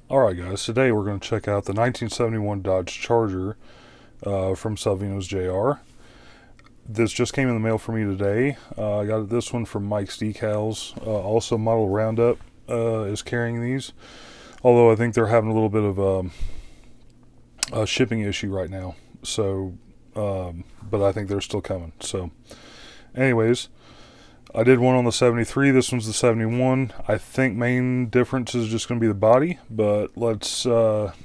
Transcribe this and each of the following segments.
Alright guys, today we're going to check out the 1971 Dodge Charger from Salvinos JR. This just came in the mail for me today. I got this one from Mike's Decals. Also Model Roundup is carrying these. Although I think they're having a little bit of a shipping issue right now. So, but I think they're still coming. So, anyways, I did one on the 73. This one's the 71. I think main difference is just going to be the body, but let's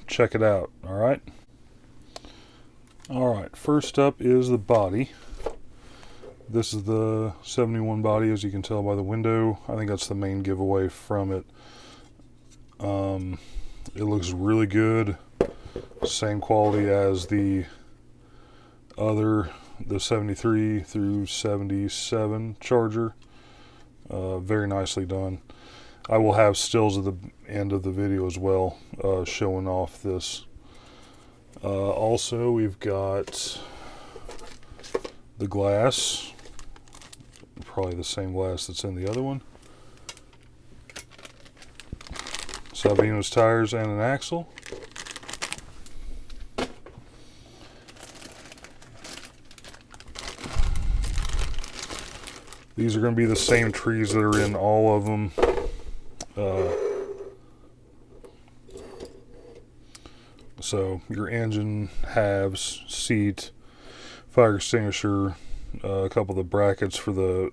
check it out. Alright, first up is the body. This is the 71 body, as you can tell by the window. I think that's the main giveaway from it. It looks really good. Same quality as the other, the 73 through 77 Charger. Very nicely done. I will have stills at the end of the video as well, showing off this. Also, we've got the glass, probably the same glass that's in the other one. Salvinos tires and an axle. These are going to be the same trees that are in all of them. So your engine, halves, seat, fire extinguisher, a couple of the brackets for the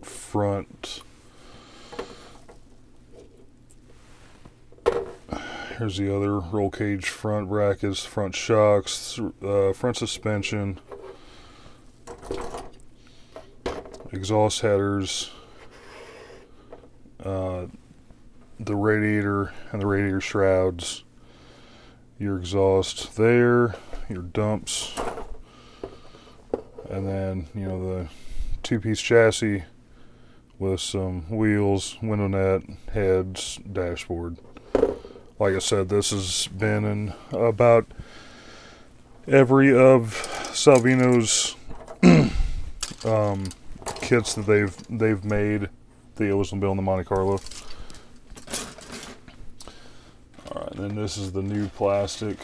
front. Here's the other roll cage front brackets, front shocks, front suspension, exhaust headers, the radiator and the radiator shrouds, your exhaust there, your dumps, and then the two-piece chassis with some wheels, window net, heads, dashboard. Like I said, this has been in about every of Salvino's kits that they've made. The Oldsmobile and the Monte Carlo. Alright, then this is the new plastic.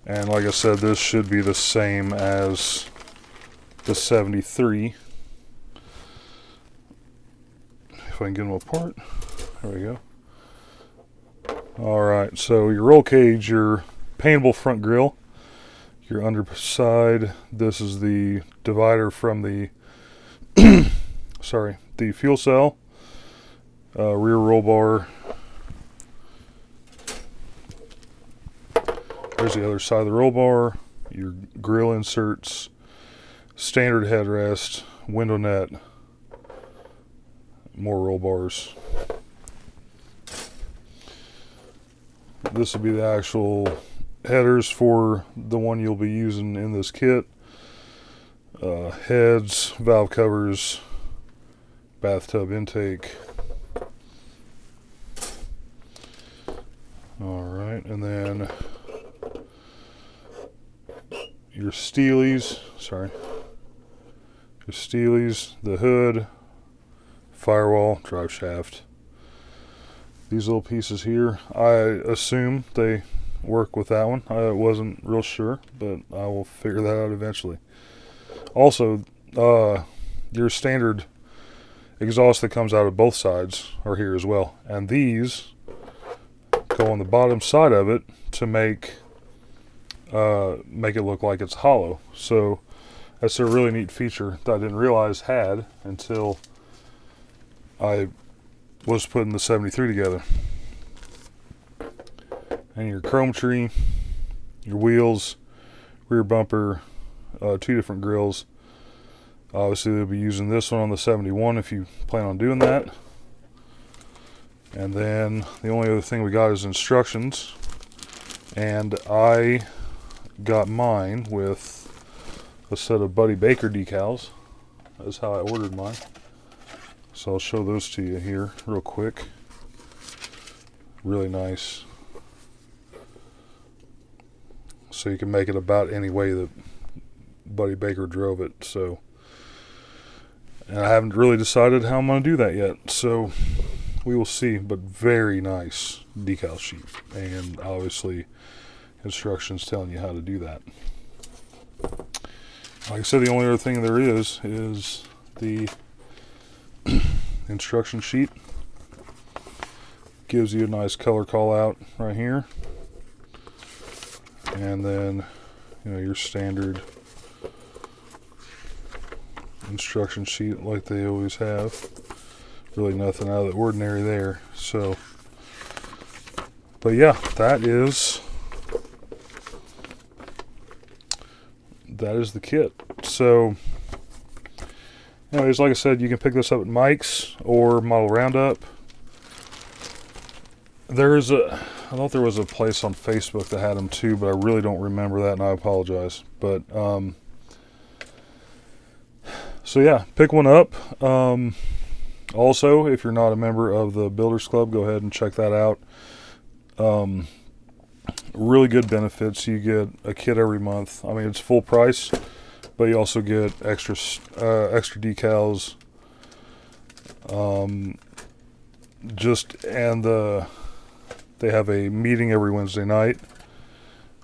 And like I said, this should be the same as the 73. If I can get them apart. There we go. Alright, so your roll cage, your paintable front grille, your underside. This is the divider from the the fuel cell, rear roll bar. There's the other side of the roll bar, your grill inserts, standard headrest, window net, more roll bars. This will be the actual headers for the one you'll be using in this kit. Heads, valve covers, bathtub intake. Alright, and then your steelies, the hood, firewall, drive shaft. These little pieces here, I assume they work with that one. I wasn't real sure, but I will figure that out eventually. Also, your standard exhaust that comes out of both sides are here as well. And these go on the bottom side of it to make it look like it's hollow. So that's a really neat feature that I didn't realize had until I was putting the 73 together. And your chrome tree, your wheels, rear bumper, two different grills. Obviously they'll be using this one on the 71 if you plan on doing that. And then the only other thing we got is instructions. And I got mine with a set of Buddy Baker decals. That's how I ordered mine. So I'll show those to you here real quick. Really nice. So you can make it about any way that Buddy Baker drove it. So, and I haven't really decided how I'm going to do that yet. So we will see. But very nice decal sheet, and obviously instructions telling you how to do that. Like I said, the only other thing there is the instruction sheet. Gives you a nice color call out right here, and then your standard instruction sheet like they always have. Really nothing out of the ordinary there. So, but yeah, that is the kit. So anyways, like I said, you can pick this up at Mike's or Model Roundup. I thought there was a place on Facebook that had them too, but I really don't remember that, and I apologize. But so yeah, pick one up. Also, if you're not a member of the Builders Club, go ahead and check that out. Really good benefits. You get a kit every month. I mean, it's full price, but you also get extra decals. They have a meeting every Wednesday night,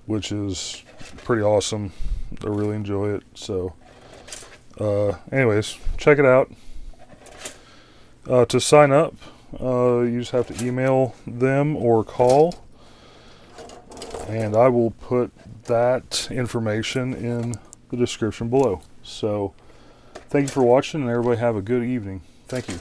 which is pretty awesome. I really enjoy it. So, anyways, check it out. To sign up, you just have to email them or call, and I will put that information in the description below. So, thank you for watching, and everybody have a good evening. Thank you.